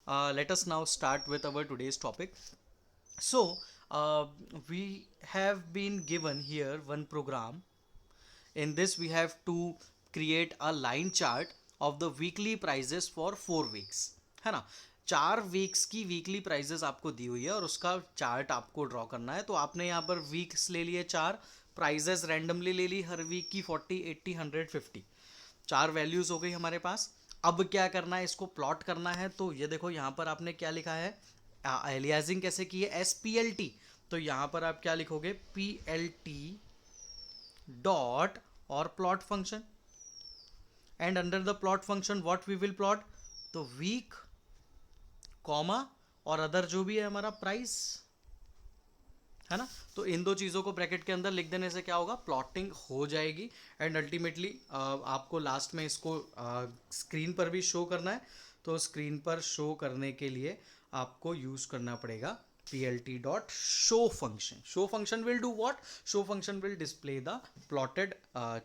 let us now start with our today's topic. So, we have been given here one program. In this, we have to create a line chart of the weekly prices for 4 weeks, है ना. 4 weeks की weekly prices आपको दी हुई है और उसका chart आपको draw करना है. तो आपने यहाँ पर वीक्स ले लिए, 4 प्राइजेस रैंडमली ले ली हर वीक की, 40, 80, 100, 50. 4 वैल्यूज हो गई हमारे पास. अब क्या करना है, इसको प्लॉट करना है. तो ये देखो यहाँ पर आपने क्या लिखा है, एलियाजिंग कैसे की है, SPLT. तो यहाँ पर आप क्या लिखोगे, PLT डॉट और plot function. And under the plot function what we will plot, तो वीक कॉमा और अदर जो भी है हमारा प्राइस, है ना. तो इन दो चीज़ों को ब्रैकेट के अंदर लिख देने से क्या होगा, प्लॉटिंग हो जाएगी. एंड अल्टीमेटली आपको लास्ट में इसको स्क्रीन पर भी शो करना है. तो स्क्रीन पर शो करने के लिए आपको यूज़ करना पड़ेगा PLT dot show function. Show function will do what? Show function will display the plotted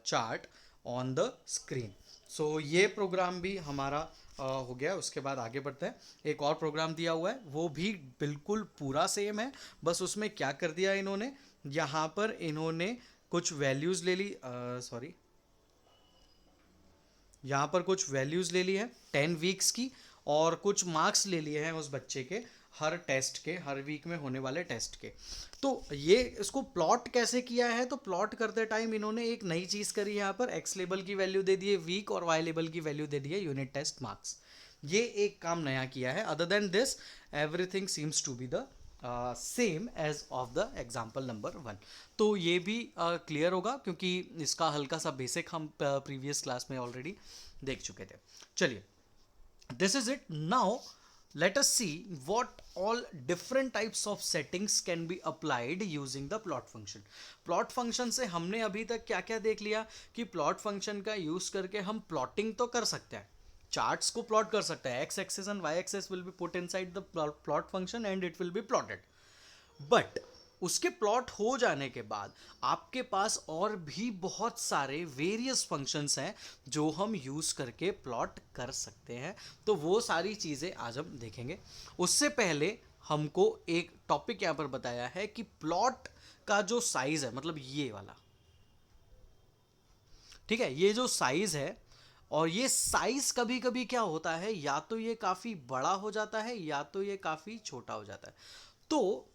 chart on the screen. So ये प्रोग्राम भी हमारा हो गया. उसके बाद आगे बढ़ते हैं. एक और प्रोग्राम दिया हुआ है, वो भी बिल्कुल पूरा सेम है. बस उसमें क्या कर दिया इन्होंने, यहाँ पर इन्होंने कुछ वैल्यूज़ ले ली, सॉरी, यहाँ पर कुछ वैल्यूज़ ले ली है 10 वीक्स की, और कुछ मार्क्स ले लिए हैं उस बच्चे के हर टेस्ट के, हर वीक में होने वाले टेस्ट के. तो ये इसको प्लॉट कैसे किया है, तो प्लॉट करते टाइम इन्होंने एक नई चीज़ करी है. यहाँ पर एक्स लेबल की वैल्यू दे दी है वीक और वाई लेबल की वैल्यू दे दी है यूनिट टेस्ट मार्क्स. ये एक काम नया किया है. Other than this everything seems to be the same as of the example number 1. तो ये भी क्लियर होगा क्योंकि इसका हल्का सा बेसिक हम प्रीवियस क्लास में ऑलरेडी देख चुके थे. चलिए, this is it. Now let us see what all different types of settings can be applied using the plot function. plot function से हमने अभी तक क्या क्या देख लिया कि plot function का यूज करके हम plotting तो कर सकते हैं, चार्ट्स को प्लॉट कर सकते हैं. X axis and y axis will be put inside the plot function and it will be plotted. But उसके प्लॉट हो जाने के बाद आपके पास और भी बहुत सारे वेरियस फंक्शंस हैं जो हम यूज़ करके प्लॉट कर सकते हैं. तो वो सारी चीज़ें आज हम देखेंगे. उससे पहले हमको एक टॉपिक यहाँ पर बताया है कि प्लॉट का जो साइज़ है, मतलब ये वाला, ठीक है, ये जो साइज़ है, और ये साइज़ कभी कभी क्या होता है, या तो ये काफ़ी बड़ा हो जाता है या तो ये काफ़ी छोटा हो जाता है. तो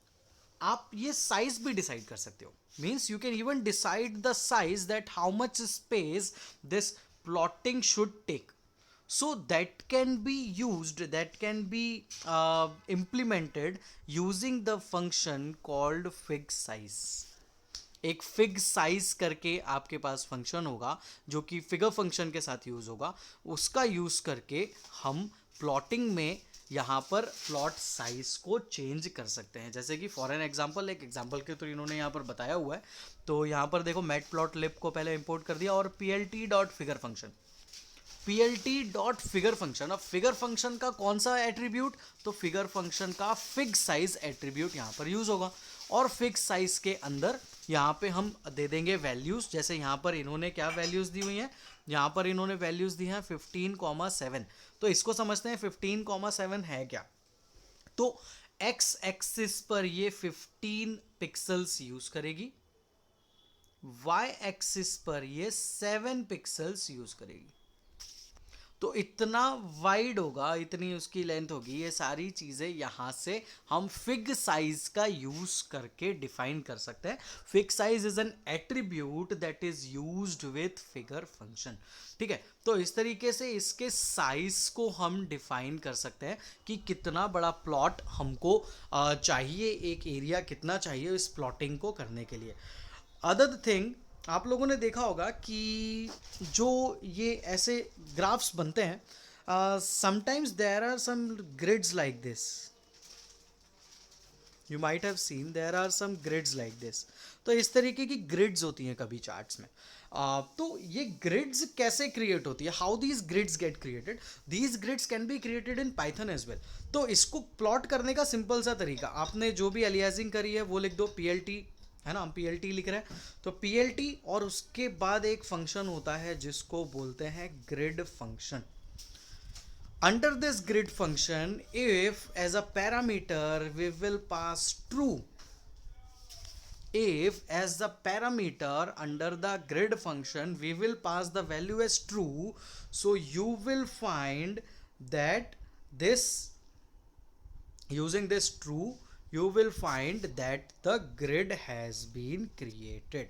आप ये साइज भी डिसाइड कर सकते हो. Means you can even decide the size that how much space this plotting should take. So that can be used, that can be implemented using the function called fig size. एक fig size करके आपके पास function होगा जो कि figure function के साथ use होगा. उसका यूज करके हम प्लॉटिंग में यहाँ पर प्लॉट साइज को चेंज कर सकते हैं. जैसे कि फॉर एन एग्जांपल, एक एग्जांपल के तो इन्होंने यहाँ पर बताया हुआ है. तो यहाँ पर देखो, मैट प्लॉट लिप को पहले इंपोर्ट कर दिया और PLT dot figure function, PLT dot figure function. अब फिगर फंक्शन का कौन सा एट्रीब्यूट, तो फिगर फंक्शन का फिग साइज एट्रीब्यूट यहाँ पर यूज होगा. और फिक्स साइज के अंदर यहाँ पे हम दे देंगे वैल्यूज़. जैसे यहाँ पर इन्होंने क्या वैल्यूज़ दी हुई हैं, यहाँ पर इन्होंने वैल्यूज़ दी हैं 15,7. तो इसको समझते हैं 15,7 है क्या. तो एक्स एक्सिस पर ये 15 पिक्सल्स यूज़ करेगी, वाई एक्सिस पर ये 7 पिक्सल्स यूज़ करेगी. तो इतना वाइड होगा, इतनी उसकी लेंथ होगी. ये सारी चीज़ें यहाँ से हम फिग साइज का यूज़ करके डिफाइन कर सकते हैं. Fig size is an attribute that is used with figure function. ठीक है, तो इस तरीके से इसके साइज को हम डिफाइन कर सकते हैं कि कितना बड़ा प्लॉट हमको चाहिए, एक एरिया कितना चाहिए इस प्लॉटिंग को करने के लिए. अदर थिंग, आप लोगों ने देखा होगा कि जो ये ऐसे ग्राफ्स बनते हैं, sometimes there are some grids like this. You might have seen there are some grids like this. तो इस तरीके की ग्रिड्स होती हैं कभी चार्ट्स में. तो ये ग्रिड्स कैसे क्रिएट होती है, how these grids get created, these grids can be created in Python as well. तो इसको प्लॉट करने का सिंपल सा तरीका, आपने जो भी अलियासिंग करी है वो लिख दो, PLT, है ना, हम PLT लिख रहे हैं. तो PLT और उसके बाद एक फंक्शन होता है जिसको बोलते हैं grid function. under this grid function, if as a parameter we will pass true, if as the parameter under the grid function we will pass the value as true, so you will find that this, using this true, you will find that the grid has been created.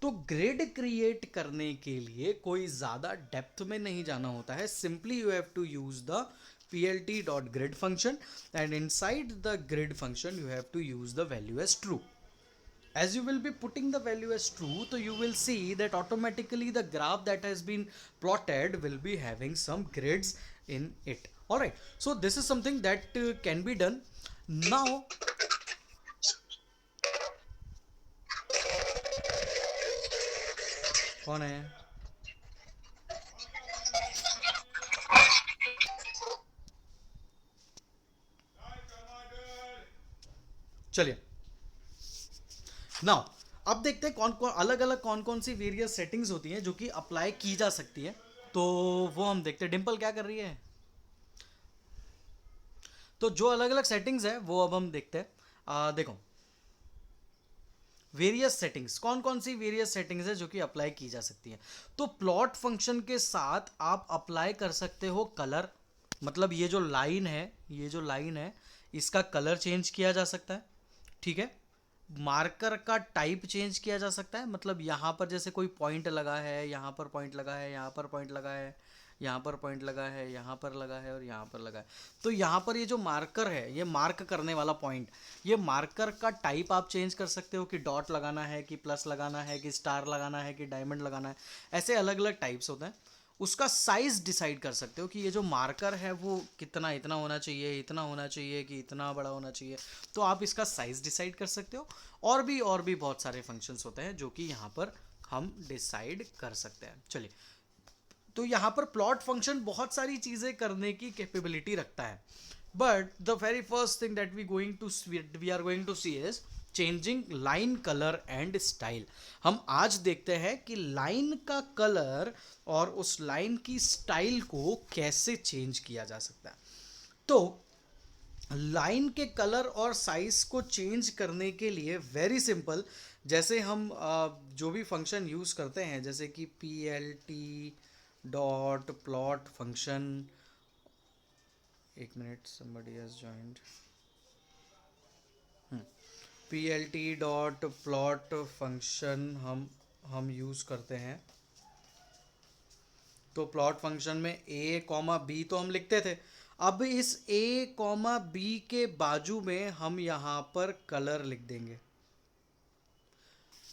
तो grid create करने के लिए कोई ज़्यादा depth में नहीं जाना होता है. Simply you have to use the plt.grid function, and inside the grid function you have to use the value as true. As you will be putting the value as true, so you will see that automatically the graph that has been plotted will be having some grids in it. Alright, so this is something that can be done. Now कौन है? चलिए, now अब देखते हैं कौन कौन अलग अलग कौन कौन सी वेरियस सेटिंग्स होती हैं जो कि अप्लाई की जा सकती है. तो वो हम देखते हैं. डिम्पल क्या कर रही है? तो जो अलग अलग सेटिंग्स है वो अब हम देखते हैं. देखो, वेरियस सेटिंग्स, कौन कौन सी वेरियस सेटिंग्स है जो कि अप्लाई की जा सकती है. तो प्लॉट फंक्शन के साथ आप अप्लाई कर सकते हो कलर. मतलब ये जो लाइन है, ये जो लाइन है, इसका कलर चेंज किया जा सकता है. ठीक है. मार्कर का टाइप चेंज किया जा सकता है. मतलब यहाँ पर जैसे कोई पॉइंट लगा है, यहाँ पर पॉइंट लगा है, यहाँ पर पॉइंट लगा है, यहाँ पर पॉइंट लगा है, यहाँ पर लगा है और यहाँ पर लगा है. तो यहाँ पर ये जो मार्कर है, ये मार्क करने वाला पॉइंट, ये मार्कर का टाइप आप चेंज कर सकते हो कि डॉट लगाना है, कि प्लस लगाना है, कि स्टार लगाना है, कि डायमंड लगाना है. ऐसे अलग अलग टाइप्स होते हैं. उसका साइज डिसाइड कर सकते हो कि ये जो मार्कर है वो कितना, इतना होना चाहिए, इतना होना चाहिए, कि इतना बड़ा होना चाहिए. तो आप इसका साइज डिसाइड कर सकते हो. और भी बहुत सारे फंक्शंस होते हैं जो कि यहाँ पर हम डिसाइड कर सकते हैं. चलिए, तो यहाँ पर प्लॉट फंक्शन बहुत सारी चीज़ें करने की कैपेबिलिटी रखता है. But the very first thing that we are going to see is changing line colour and style. हम आज देखते हैं कि लाइन का कलर और उस लाइन की स्टाइल को कैसे चेंज किया जा सकता है. तो लाइन के कलर और साइज को चेंज करने के लिए वेरी सिंपल, जैसे हम जो भी फंक्शन यूज़ करते हैं, जैसे कि plt डॉट plot फंक्शन. एक minute, somebody has joined. plt dot plot function हम यूज़ करते हैं. तो प्लॉट फंक्शन में a कॉमा b तो हम लिखते थे. अब इस a कॉमा b के बाजू में हम यहाँ पर कलर लिख देंगे.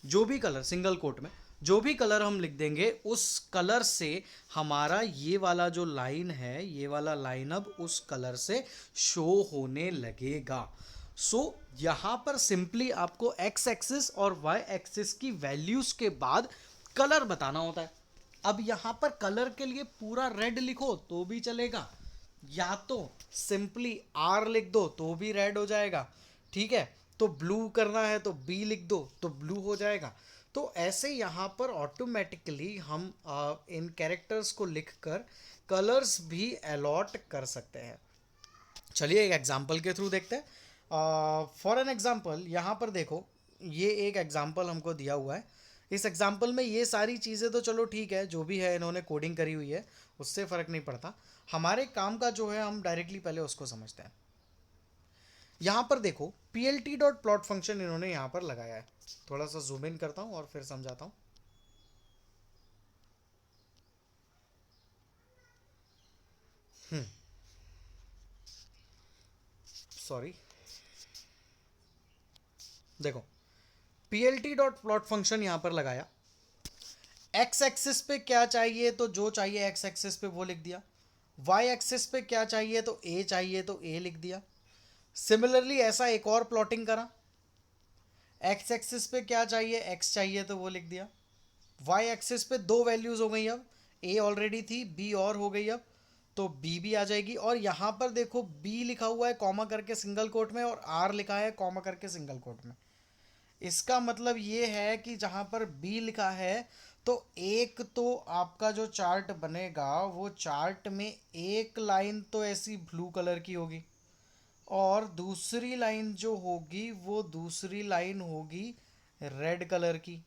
जो भी कलर, सिंगल कोट में जो भी कलर हम लिख देंगे, उस कलर से हमारा ये वाला जो लाइन है, ये वाला लाइन अब उस कलर से शो होने लगेगा. सो यहाँ पर सिंपली आपको x एक्सिस और y एक्सिस की वैल्यूज के बाद कलर बताना होता है. अब यहाँ पर कलर के लिए पूरा रेड लिखो तो भी चलेगा, या तो सिंपली R लिख दो तो भी रेड हो जाएगा. ठीक है. तो ब्लू करना है तो B लिख दो तो ब्लू हो जाएगा. तो ऐसे यहाँ पर ऑटोमेटिकली हम इन कैरेक्टर्स को लिखकर कलर्स भी अलॉट कर सकते हैं. चलिए एक एग्जांपल के थ्रू देखते हैं. फॉर एन एग्जांपल, यहाँ पर देखो, ये एक एग्जांपल हमको दिया हुआ है. इस एग्जांपल में ये सारी चीज़ें तो चलो ठीक है, जो भी है इन्होंने कोडिंग करी हुई है, उससे फ़र्क नहीं पड़ता. हमारे काम का जो है, हम डायरेक्टली पहले उसको समझते हैं. यहाँ पर देखो, plt डॉट plot फंक्शन इन्होंने यहाँ पर लगाया है. थोड़ा सा जूम इन करता हूँ और फिर समझाता हूँ. सॉरी, देखो, plt डॉट plot फंक्शन यहाँ पर लगाया. x एक्सिस पे क्या चाहिए तो जो चाहिए x एक्सिस पे वो लिख दिया. y एक्सिस पे क्या चाहिए तो a चाहिए तो a लिख दिया. सिमिलरली ऐसा एक और प्लॉटिंग करा. x एक्सिस पे क्या चाहिए, x चाहिए तो वो लिख दिया. y एक्सिस पे दो वैल्यूज हो गई. अब a ऑलरेडी थी, b और हो गई, अब तो b भी आ जाएगी. और यहाँ पर देखो b लिखा हुआ है कॉमा करके सिंगल कोट में, और r लिखा है कॉमा करके सिंगल कोट में. इसका मतलब ये है कि जहाँ पर b लिखा है तो एक तो आपका जो चार्ट बनेगा वो चार्ट में एक लाइन तो ऐसी ब्लू कलर की होगी, और दूसरी लाइन जो होगी वो दूसरी लाइन होगी रेड कलर की।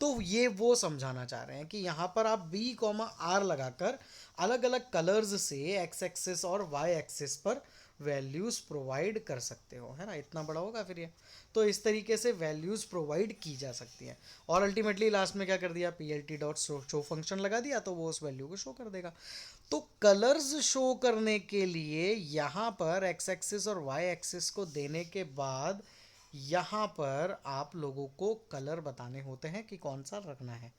तो ये वो समझाना चाह रहे हैं कि यहाँ पर आप बी कॉमा आर लगाकर अलग अलग कलर्स से एक्स एक्सिस और वाई एक्सिस पर वैल्यूज प्रोवाइड कर सकते हो, है ना। इतना बड़ा होगा फिर ये। तो इस तरीके से वैल्यूज प्रोवाइड की जा सकती हैं, और अल्टीमेटली लास्ट में क्या कर दिया, P L T dot show function लगा दिया तो वो उस वैल्यू को शो कर देगा। तो कलर्स शो करने के लिए यहाँ पर एक्स एक्सिस और वाई एक्सिस को देने के बाद यहाँ पर आप लोगों को कलर बताने होते हैं कि कौन सा रखना है।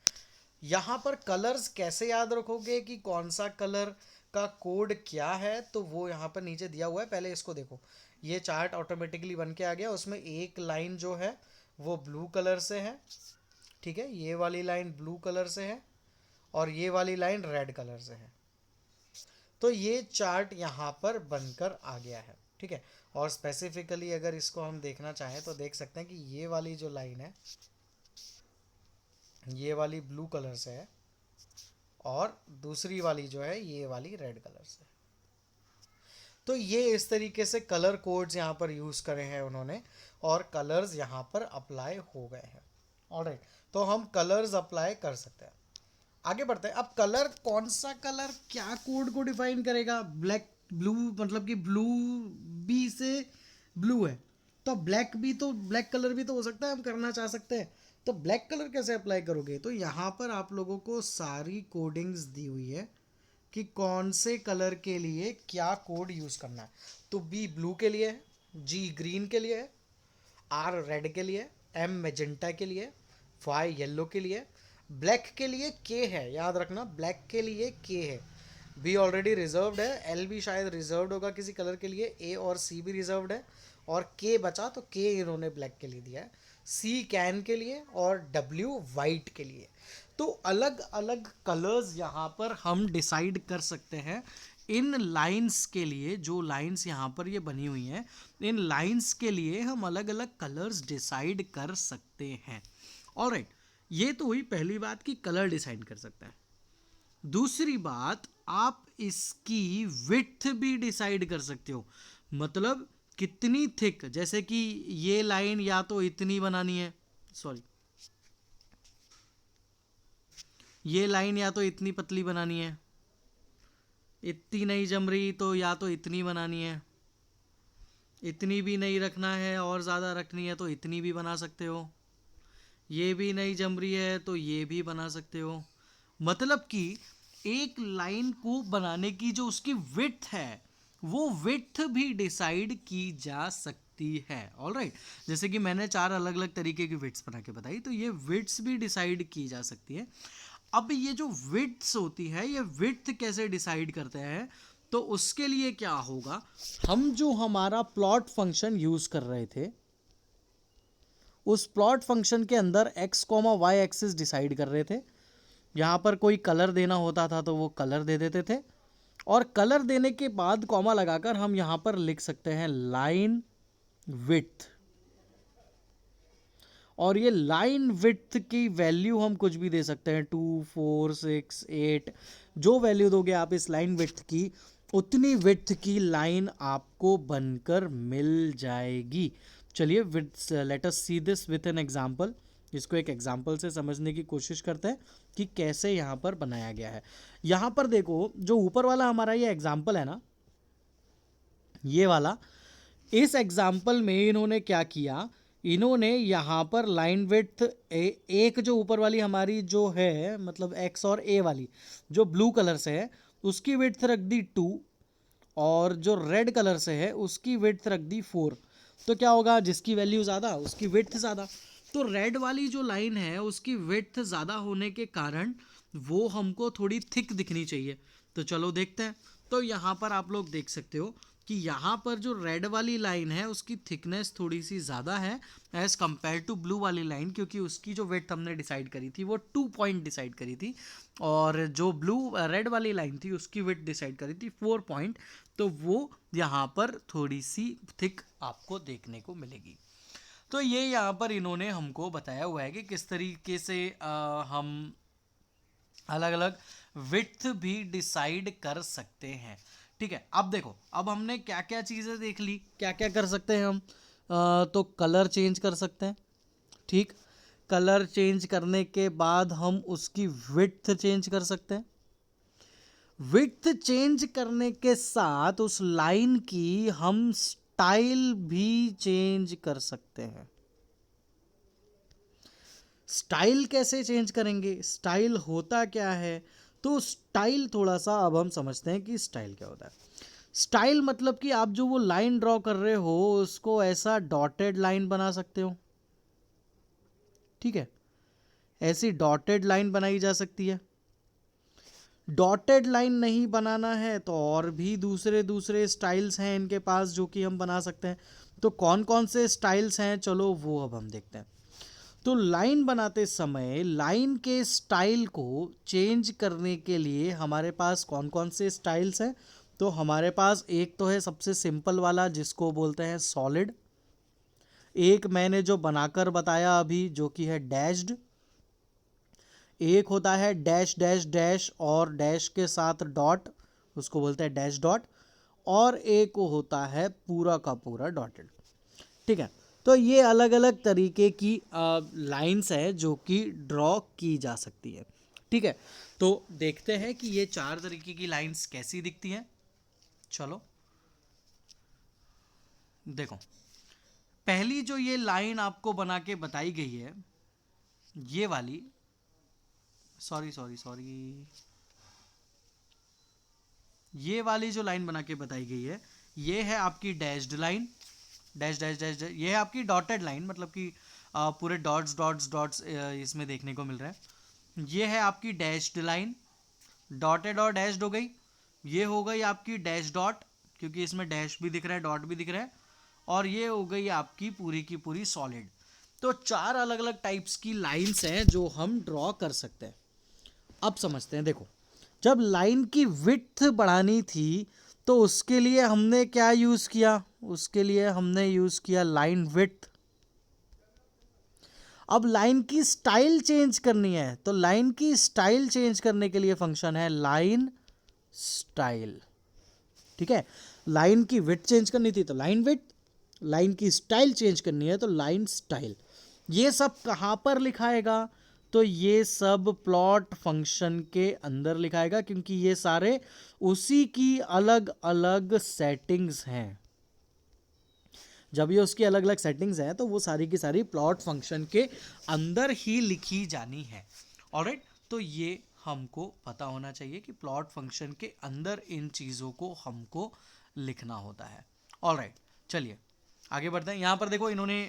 यहाँ पर कलर्स कैसे याद रखोगे कि कौन सा कलर का कोड क्या है, तो वो यहाँ पर नीचे दिया हुआ है। पहले इसको देखो, ये चार्ट ऑटोमेटिकली बन के आ गया, उसमें एक लाइन जो है वो ब्लू कलर से है, ठीक है, ये वाली लाइन ब्लू कलर से है और ये वाली लाइन रेड कलर से है। तो ये चार्ट यहाँ पर बनकर आ गया है, ठीक है। और स्पेसिफिकली अगर इसको हम देखना चाहें तो देख सकते हैं कि ये वाली जो लाइन है ये वाली ब्लू कलर से है और दूसरी वाली जो है ये वाली रेड कलर से। तो ये इस तरीके से कलर कोड्स यहाँ पर यूज़ करे हैं उन्होंने, और कलर्स यहाँ पर अप्लाई हो गए हैं। ऑलराइट, तो हम कलर्स अप्लाई कर सकते हैं। आगे बढ़ते हैं। अब कलर, कौन सा कलर क्या कोड को डिफाइन करेगा। ब्लैक ब्लू, मतलब कि ब्लू बी से ब्लू है तो ब्लैक भी, तो ब्लैक कलर भी तो हो सकता है, हम करना चाह सकते हैं। तो ब्लैक कलर कैसे अप्लाई करोगे, तो यहाँ पर आप लोगों को सारी कोडिंग्स दी हुई है कि कौन से कलर के लिए क्या कोड यूज़ करना है। तो बी ब्लू के लिए है, जी ग्रीन के लिए है, आर रेड के लिए, एम मैजेंटा के लिए, वाई येलो के लिए, ब्लैक के लिए के है, याद रखना ब्लैक के लिए के है। बी ऑलरेडी रिजर्व्ड है, एल भी शायद रिजर्व्ड होगा किसी कलर के लिए, ए और सी भी रिजर्व्ड है, और के बचा तो के इन्होंने ब्लैक के लिए दिया है, सी कैन के लिए और डब्ल्यू वाइट के लिए। तो अलग अलग कलर्स यहाँ पर हम डिसाइड कर सकते हैं इन लाइंस के लिए। जो लाइंस यहाँ पर ये बनी हुई हैं, इन लाइंस के लिए हम अलग अलग कलर्स डिसाइड कर सकते हैं। ऑलराइट, ये तो हुई पहली बात कि कलर डिसाइड कर सकते हैं। दूसरी बात, आप इसकी विड्थ भी डिसाइड कर सकते हो, मतलब कितनी थिक, जैसे कि ये लाइन या तो इतनी बनानी है, सॉरी, ये लाइन या तो इतनी पतली बनानी है, इतनी नहीं जम रही तो या तो इतनी बनानी है, इतनी भी नहीं रखना है और ज़्यादा रखनी है तो इतनी भी बना सकते हो, ये भी नहीं जम रही है तो ये भी बना सकते हो। मतलब कि एक लाइन को बनाने की जो उसकी विड्थ है वो विड्थ भी डिसाइड की जा सकती है। ऑलराइट, जैसे कि मैंने 4 अलग अलग तरीके की विड्थ्स बना के बताई, तो ये विड्थ्स भी डिसाइड की जा सकती है। अब ये जो विड्थ्स होती है, ये विड्थ कैसे डिसाइड करते हैं, तो उसके लिए क्या होगा, हम जो हमारा प्लॉट फंक्शन यूज कर रहे थे उस प्लॉट फंक्शन के अंदर x, y एक्सिस डिसाइड कर रहे थे। यहाँ पर कोई कलर देना होता था तो वो कलर दे देते थे, और कलर देने के बाद कॉमा लगाकर हम यहाँ पर लिख सकते हैं लाइन विड्थ। और ये लाइन विड्थ की वैल्यू हम कुछ भी दे सकते हैं, 2, 4, 6, 8, जो वैल्यू दोगे आप इस लाइन विड्थ की, उतनी विड्थ की लाइन आपको बनकर मिल जाएगी। चलिए with let us see this with an example. इसको एक एग्जांपल से समझने की कोशिश करते हैं कि कैसे यहाँ पर बनाया गया है। यहाँ पर देखो, जो ऊपर वाला हमारा ये एग्जांपल है ना, ये वाला, इस एग्जांपल में इन्होंने क्या किया, इन्होंने यहाँ पर लाइन विड्थ एक जो ऊपर वाली हमारी जो है, मतलब एक्स और ए वाली जो ब्लू कलर से है, उसकी विड्थ रख दी 2, और जो रेड कलर से है उसकी विड्थ रख दी 4। तो क्या होगा, जिसकी वैल्यू ज़्यादा उसकी विड्थ ज़्यादा। तो रेड वाली जो लाइन है उसकी विड्थ ज़्यादा होने के कारण वो हमको थोड़ी थिक दिखनी चाहिए। तो चलो देखते हैं। तो यहाँ पर आप लोग देख सकते हो कि यहाँ पर जो रेड वाली लाइन है उसकी थिकनेस थोड़ी सी ज़्यादा है एज़ कम्पेयर टू ब्लू वाली लाइन, क्योंकि उसकी जो विड्थ हमने डिसाइड करी थी वो 2 पॉइंट डिसाइड करी थी, और जो रेड वाली लाइन थी उसकी विड्थ डिसाइड करी थी 4 पॉइंट। तो वो यहाँ पर थोड़ी सी थिक आपको देखने को मिलेगी। तो ये यहाँ पर इन्होंने हमको बताया हुआ है कि किस तरीके से हम अलग अलग विड्थ भी डिसाइड कर सकते हैं। ठीक है, अब देखो, अब हमने क्या क्या चीज़ें देख ली, क्या क्या कर सकते हैं हम। तो कलर चेंज कर सकते हैं। ठीक, कलर चेंज करने के बाद हम उसकी विड्थ चेंज कर सकते हैं। विड्थ चेंज करने के साथ उस लाइन की हम स्टाइल भी चेंज कर सकते हैं। स्टाइल कैसे चेंज करेंगे, स्टाइल होता क्या है, तो स्टाइल थोड़ा सा अब हम समझते हैं कि स्टाइल क्या होता है। स्टाइल मतलब कि आप जो वो लाइन ड्रॉ कर रहे हो उसको ऐसा डॉटेड लाइन बना सकते हो। ठीक है, ऐसी डॉटेड लाइन बनाई जा सकती है। डॉटेड लाइन नहीं बनाना है तो और भी दूसरे दूसरे स्टाइल्स हैं इनके पास जो कि हम बना सकते हैं। तो कौन कौन से स्टाइल्स हैं, चलो वो अब हम देखते हैं। तो लाइन बनाते समय लाइन के स्टाइल को चेंज करने के लिए हमारे पास कौन कौन से स्टाइल्स हैं, तो हमारे पास एक तो है सबसे सिंपल वाला जिसको बोलते हैं सॉलिड। एक मैंने जो बनाकर बताया अभी जो कि है डैश्ड। एक होता है डैश डैश डैश और डैश के साथ डॉट, उसको बोलते हैं डैश डॉट। और एक होता है पूरा का पूरा डॉटेड। ठीक है, तो ये अलग अलग तरीके की लाइंस है जो कि ड्रॉ की जा सकती है। ठीक है, तो देखते हैं कि ये चार तरीके की लाइंस कैसी दिखती हैं। चलो देखो, पहली जो ये लाइन आपको बना के बताई गई है, ये वाली, सॉरी सॉरी सॉरी, ये वाली जो लाइन बना के बताई गई है ये है आपकी dashed line. Dash dash dash dash, ये है आपकी डॉटेड लाइन, मतलब कि पूरे डॉट्स डॉट्स डॉट्स इसमें देखने को मिल रहा है। ये है आपकी डैश्ड लाइन, डॉटेड और डैश्ड हो गई। ये हो गई आपकी डैश डॉट, क्योंकि इसमें डैश भी दिख रहा है डॉट भी दिख रहा है। और ये हो गई आपकी पूरी की पूरी सॉलिड। तो चार अलग अलग टाइप्स की लाइंस हैं जो हम ड्रॉ कर सकते हैं। अब समझते हैं, देखो, जब लाइन की विड्थ बढ़ानी थी तो उसके लिए हमने क्या यूज किया, उसके लिए हमने यूज किया लाइन विड्थ। अब लाइन की स्टाइल चेंज करनी है तो लाइन की स्टाइल चेंज करने के लिए फंक्शन है लाइन स्टाइल। ठीक है, लाइन की विड्थ चेंज करनी थी तो लाइन विड्थ, लाइन की स्टाइल चेंज करनी है तो लाइन स्टाइल। ये सब कहाँ पर लिखाएगा, तो ये सब प्लॉट फंक्शन के अंदर लिखाएगा, क्योंकि ये सारे उसी की अलग अलग सेटिंग्स हैं। जब ये उसकी अलग अलग सेटिंग्स हैं तो वो सारी की सारी प्लॉट फंक्शन के अंदर ही लिखी जानी है। ऑलराइट, तो ये हमको पता होना चाहिए कि प्लॉट फंक्शन के अंदर इन चीज़ों को हमको लिखना होता है। ऑलराइट, चलिए आगे बढ़ते हैं। यहाँ पर देखो इन्होंने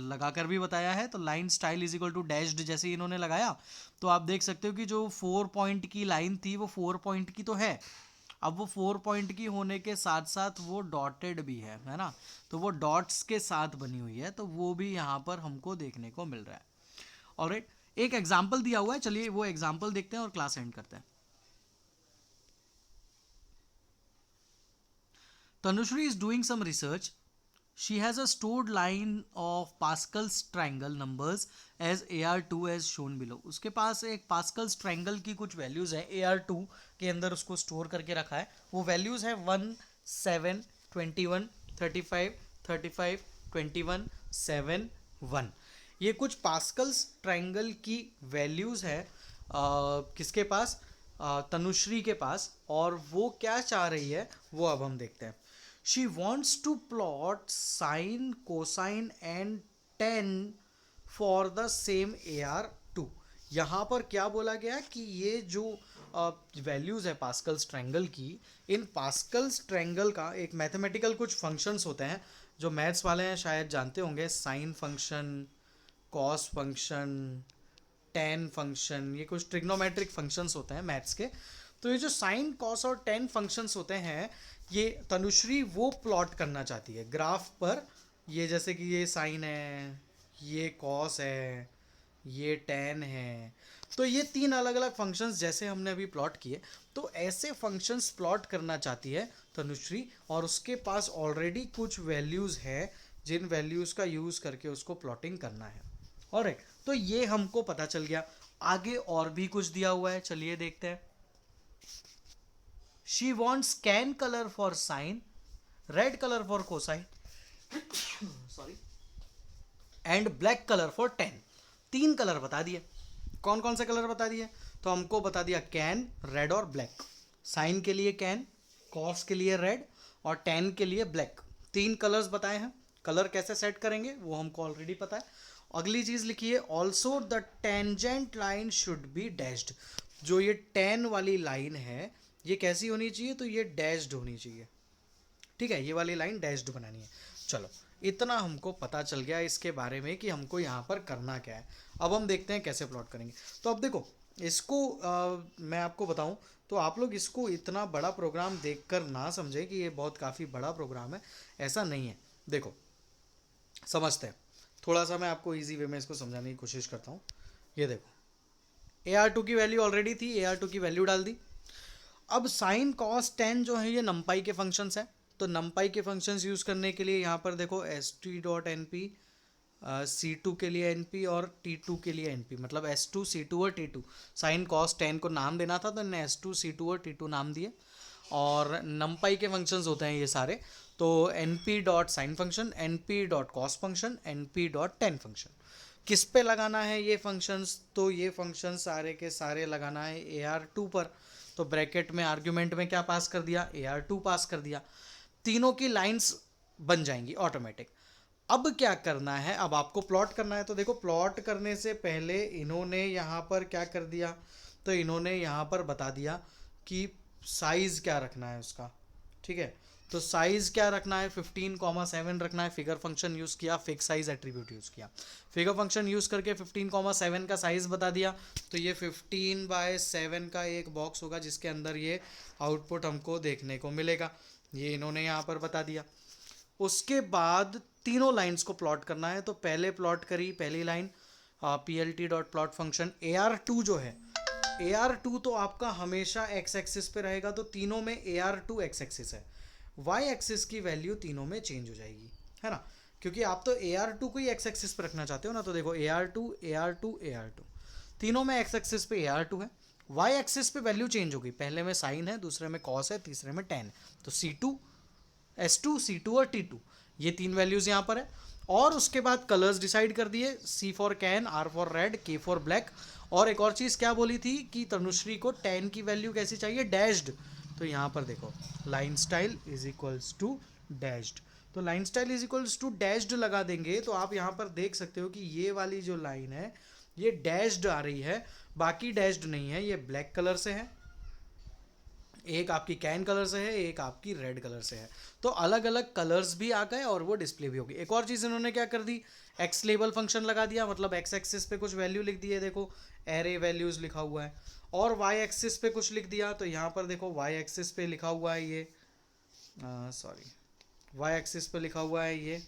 लगाकर भी बताया है, तो line style is equal to dashed जैसे इन्होंने लगाया, तो आप देख सकते हो कि जो 4 पॉइंट की लाइन थी वो 4 पॉइंट की तो है। अब वो 4 पॉइंट की होने के साथ साथ वो डॉटेड भी है ना, तो वो डॉट्स के साथ बनी हुई है, तो वो भी यहाँ पर हमको देखने को मिल रहा है। ऑलराइट, एक एग्जाम्पल दिया हुआ है, चलिए वो एग्जाम्पल देखते हैं और क्लास एंड करते हैं। Tanushree is doing some research. She has a stored line of Pascal's triangle numbers as AR2 as shown below. उसके पास एक Pascal's triangle की कुछ वैल्यूज़ है, AR2 के अंदर उसको स्टोर करके रखा है। वो वैल्यूज़ है 1, 7, 21, 35, 35, 21, 7, 1। ये कुछ Pascal's triangle की वैल्यूज़ है किसके पास, तनुश्री के पास। और वो क्या चाह रही है वो अब हम देखते हैं। She wants to plot sine, cosine and tan for the same AR2। यहाँ पर क्या बोला गया कि ये जो वैल्यूज़ है पास्कल्स ट्रायंगल की, इन पास्कल्स ट्रायंगल का एक मैथमेटिकल कुछ फंक्शंस होते हैं जो मैथ्स वाले हैं शायद जानते होंगे। Sine function, cos function, ten function, ये कुछ ट्रिग्नोमेट्रिक फंक्शंस होते हैं मैथ्स के। तो ये जो साइन, कॉस और टेन फंक्शंस होते हैं, ये तनुश्री वो प्लॉट करना चाहती है ग्राफ पर। ये जैसे कि ये साइन है, ये कॉस है, ये टेन है, तो ये तीन अलग अलग फंक्शंस जैसे हमने अभी प्लॉट किए, तो ऐसे फंक्शंस प्लॉट करना चाहती है तनुश्री। और उसके पास ऑलरेडी कुछ वैल्यूज़ है जिन वैल्यूज़ का यूज़ करके उसको प्लॉटिंग करना है। ऑलराइट, तो ये हमको पता चल गया। आगे और भी कुछ दिया हुआ है, चलिए देखते हैं। She wants cyan colour for sine, red colour for cosine, sorry, and black colour for tan. 3 colour बता दिए। कौन कौन से कलर बता दिए? तो हमको बता दिया कैन, रेड और ब्लैक। साइन के लिए कैन, कॉस के लिए रेड और टेन के लिए ब्लैक। 3 कलर्स बताए हैं। कलर कैसे सेट करेंगे वो हमको ऑलरेडी पता है। अगली चीज लिखिए, also the tangent line should be dashed. जो ये 10 वाली लाइन है ये कैसी होनी चाहिए? तो ये डैश्ड होनी चाहिए। ठीक है, ये वाली लाइन डैश्ड बनानी है। चलो, इतना हमको पता चल गया इसके बारे में कि हमको यहाँ पर करना क्या है। अब हम देखते हैं कैसे प्लॉट करेंगे। तो अब देखो, इसको मैं आपको बताऊं तो आप लोग इसको इतना बड़ा प्रोग्राम देखकर ना समझें कि ये बहुत काफ़ी बड़ा प्रोग्राम है, ऐसा नहीं है। देखो, समझते हैं। थोड़ा सा मैं आपको इजी वे में इसको समझाने की कोशिश करता हूँ। ये देखो, AR2 की वैल्यू ऑलरेडी थी, AR2 की वैल्यू डाल दी। अब साइन कॉस टेन जो है ये नमपाई के फंक्शंस हैं, तो नमपाई के फंक्शंस यूज़ करने के लिए यहाँ पर देखो st.np, C2 के लिए np और T2 के लिए np, मतलब S2 C2 और T2। साइन कॉस टेन को नाम देना था तो इन्हें S2 C2 और T2 नाम दिए। और नमपाई के फंक्शंस होते हैं ये सारे, तो np.sin function, np.cos function, np.tan function. किस पे लगाना है ये फंक्शंस? तो ये फंक्शंस सारे के सारे लगाना है AR2 पर। तो ब्रैकेट में आर्ग्यूमेंट में क्या पास कर दिया? AR2 पास कर दिया। तीनों की लाइंस बन जाएंगी ऑटोमेटिक। अब क्या करना है? अब आपको प्लॉट करना है। तो देखो, प्लॉट करने से पहले इन्होंने यहाँ पर क्या कर दिया? तो इन्होंने यहाँ पर बता दिया कि साइज क्या रखना है उसका। ठीक है, तो साइज क्या रखना है? 15,7 रखना है। फिगर फंक्शन यूज़ किया, फिक्स साइज एट्रीब्यूट यूज़ किया। फिगर फंक्शन यूज़ करके 15,7 का साइज बता दिया। तो ये 15/7 का एक बॉक्स होगा जिसके अंदर ये आउटपुट हमको देखने को मिलेगा। ये इन्होंने यहाँ पर बता दिया। उसके बाद तीनों लाइंस को प्लॉट करना है। तो पहले प्लॉट करी पहली लाइन, plt.plot फंक्शन। AR2 जो है, AR2 तो आपका हमेशा x एक्सिस पे रहेगा, तो तीनों में AR2 x एक्सिस है। y एक्सिस की वैल्यू तीनों में चेंज हो जाएगी, है ना, क्योंकि आप तो AR2 को ही x एक्सिस पे रखना चाहते हो ना। तो देखो, AR2 AR2 AR2, तीनों में x एक्सिस पे AR2 है। y एक्सिस पे वैल्यू चेंज हो गई, पहले में साइन है, दूसरे में कॉस है, तीसरे में टेन। तो C2 S2 C2 और T2, ये 3 वैल्यूज यहाँ पर है। और उसके बाद कलर्स डिसाइड कर दिए, C for can, R for red, K for black. और एक और चीज़ क्या बोली थी कि तनुश्री को टेन की वैल्यू कैसी चाहिए? डैश्ड। तो यहाँ पर देखो, line style is equals to dashed. तो line style is equals to dashed लगा देंगे तो आप यहाँ पर देख सकते हो कि ये वाली जो लाइन है ये डैश्ड आ रही है, बाकी डैश्ड नहीं है। ये ब्लैक कलर से है, एक आपकी कैन कलर से है, एक आपकी रेड कलर से है। तो अलग अलग कलर्स भी आ गए और वो डिस्प्ले भी होगी। एक और चीज़ इन्होंने क्या कर दी, एक्स लेबल फंक्शन लगा दिया, मतलब एक्स एक्सिस पे कुछ वैल्यू लिख दी है, देखो एरे वैल्यूज लिखा हुआ है। और वाई एक्सिस पे कुछ लिख दिया, तो यहाँ पर देखो वाई एक्सिस पे लिखा हुआ है ये, सॉरी, वाई एक्सिस पे लिखा हुआ है ये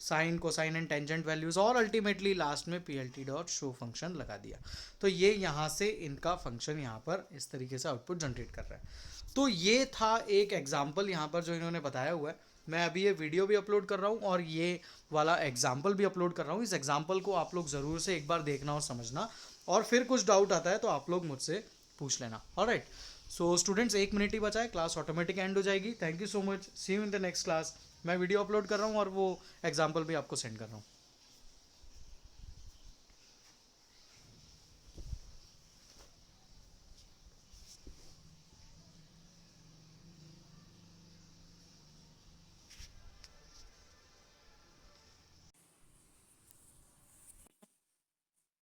sine, cosine and tangent values. और अल्टीमेटली लास्ट में plt.show फंक्शन लगा दिया। तो ये यहाँ से इनका फंक्शन यहाँ पर इस तरीके से आउटपुट जनरेट कर रहा है। तो ये था एक एग्जाम्पल यहाँ पर जो इन्होंने बताया हुआ है। मैं अभी ये वीडियो भी अपलोड कर रहा हूँ और ये वाला एग्जाम्पल भी अपलोड कर रहा हूँ। इस एग्जाम्पल को आप लोग ज़रूर से एक बार देखना और समझना, और फिर कुछ डाउट आता है तो आप लोग मुझसे पूछ लेना। ऑलराइट, सो स्टूडेंट्स, 1 मिनट ही बचा है, क्लास ऑटोमेटिक एंड हो जाएगी। Thank you so much, see you in the next class. मैं वीडियो अपलोड कर रहा हूँ और वो एग्जाम्पल भी आपको सेंड कर रहा हूँ।